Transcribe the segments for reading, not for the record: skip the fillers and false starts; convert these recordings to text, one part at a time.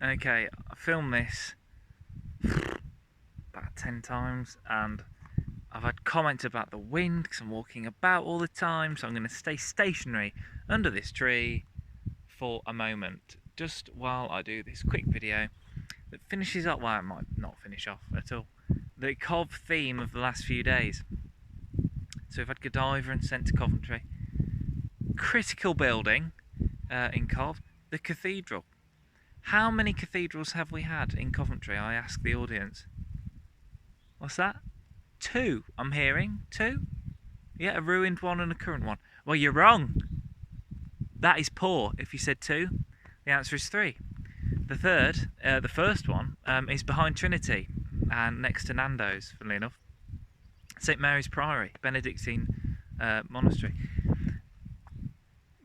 Okay, I filmed this about 10 times and I've had comments about the wind because I'm walking about all the time, so I'm going to stay stationary under this tree for a moment just while I do this quick video that finishes up, well, it might not finish off at all, the Cov theme of the last few days. So we've had Godiva and sent to Coventry. Critical building in Cov, the cathedral. How many cathedrals have we had in Coventry? I ask the audience. What's that? 2, I'm hearing. 2? Yeah, a ruined one and a current one. Well, you're wrong. That is poor if you said 2. The answer is 3. The third, the first one, is behind Trinity and next to Nando's, funnily enough. St Mary's Priory, Benedictine monastery.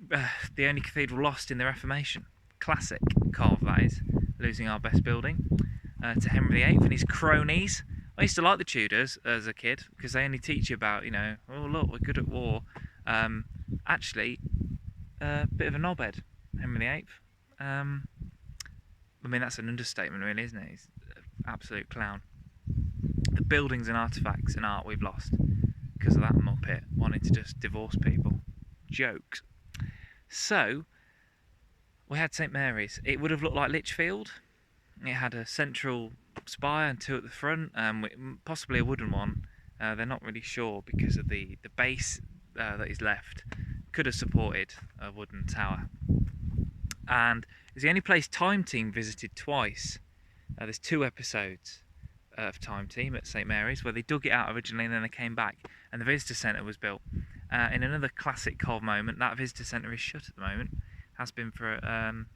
The only cathedral lost in the Reformation. Classic Cov, that is. Losing our best building to Henry VIII and his cronies. I used to like the Tudors as a kid because they only teach you about, oh look, we're good at war. Actually, a bit of a knobhead, Henry VIII. I mean, that's an understatement, really, isn't it? He's an absolute clown. The buildings and artefacts and art we've lost because of that muppet wanting to just divorce people. Jokes. So, we had St Mary's. It would have looked like Lichfield. It had a central spire and 2 at the front, possibly a wooden one. They're not really sure because of the base that is left could have supported a wooden tower. And it's the only place Time Team visited twice. There's 2 episodes of Time Team at St Mary's where they dug it out originally and then they came back and the visitor centre was built. In another classic Cov moment, that visitor centre is shut at the moment. Has been for a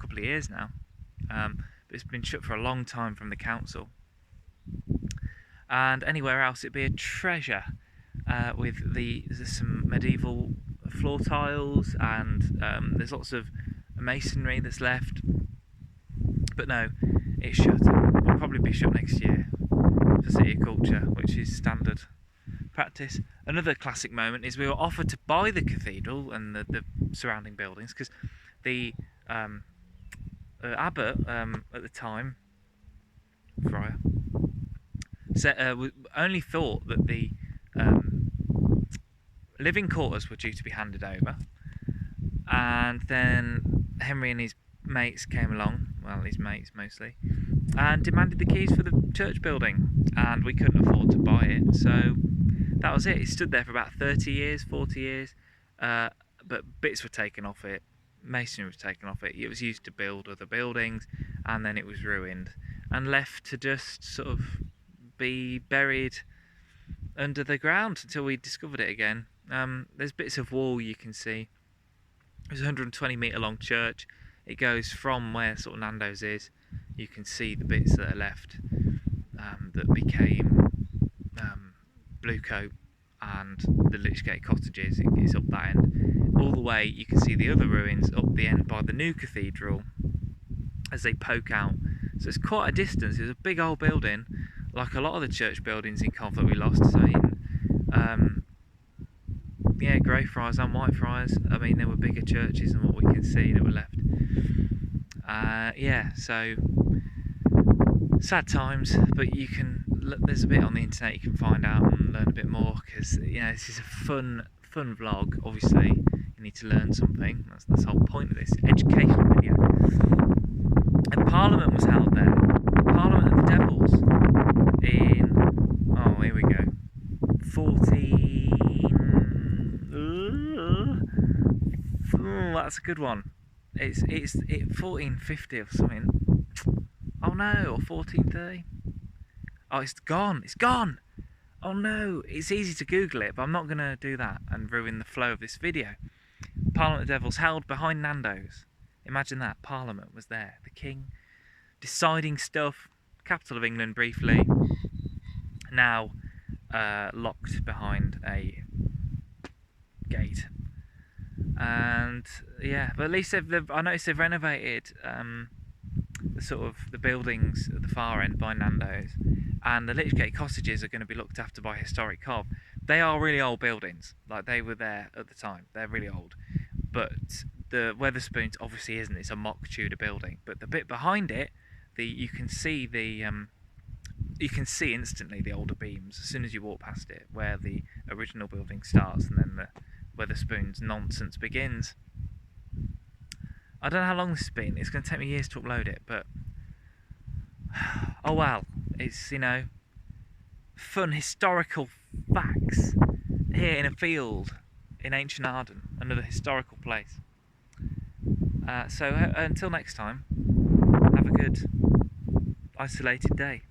couple of years now. But it's been shut for a long time from the council. And anywhere else it'd be a treasure with there's some medieval floor tiles and there's lots of masonry that's left. But no, it's shut. It'll probably be shut next year for City of Culture, which is standard practice. Another classic moment is we were offered to buy the cathedral and the surrounding buildings because the abbot at the time, friar, only thought that the living quarters were due to be handed over, and then Henry and his mates came along, well, his mates mostly, and demanded the keys for the church building, and we couldn't afford to buy it, so that was it. It stood there for about 30 years, 40 years, but bits were taken off it, masonry was taken off it, it was used to build other buildings, and then it was ruined, and left to just sort of be buried under the ground until we discovered it again. There's bits of wall you can see. There's a 120 metre long church. It goes from where sort of Nando's is. You can see the bits that are left that became Bluecoat and the Lichgate cottages. It's up that end. All the way you can see the other ruins up the end by the new cathedral as they poke out. So it's quite a distance. It's a big old building, like a lot of the church buildings in Cov that we lost. So yeah, Greyfriars and Whitefriars. I mean, there were bigger churches than what we can see that were left. Yeah, so sad times, but there's a bit on the internet you can find out and learn a bit more because this is a fun vlog. Obviously, you need to learn something. That's the whole point of this educational video. And Parliament was held there. Parliament of the Devils in here we go. 14. That's a good one. It's 1450 or something. Oh no, or 1430. Oh, it's gone. It's gone. Oh no, it's easy to Google it, but I'm not going to do that and ruin the flow of this video. Parliament of the Devils held behind Nando's. Imagine that. Parliament was there. The King deciding stuff. Capital of England briefly. Now locked behind a gate. And yeah, but at least I noticed they've renovated the buildings at the far end by Nando's, and the Lichgate cottages are going to be looked after by Historic Cov. They are really old buildings, like they were there at the time. They're really old, but the Weatherspoons obviously isn't. It's a mock Tudor building, but the bit behind it, you can see you can see instantly the older beams as soon as you walk past it, where the original building starts and then the Weatherspoons nonsense begins. I don't know how long this has been. It's going to take me years to upload it, but oh well. It's, fun historical facts here in a field in ancient Arden, another historical place. So until next time, have a good isolated day.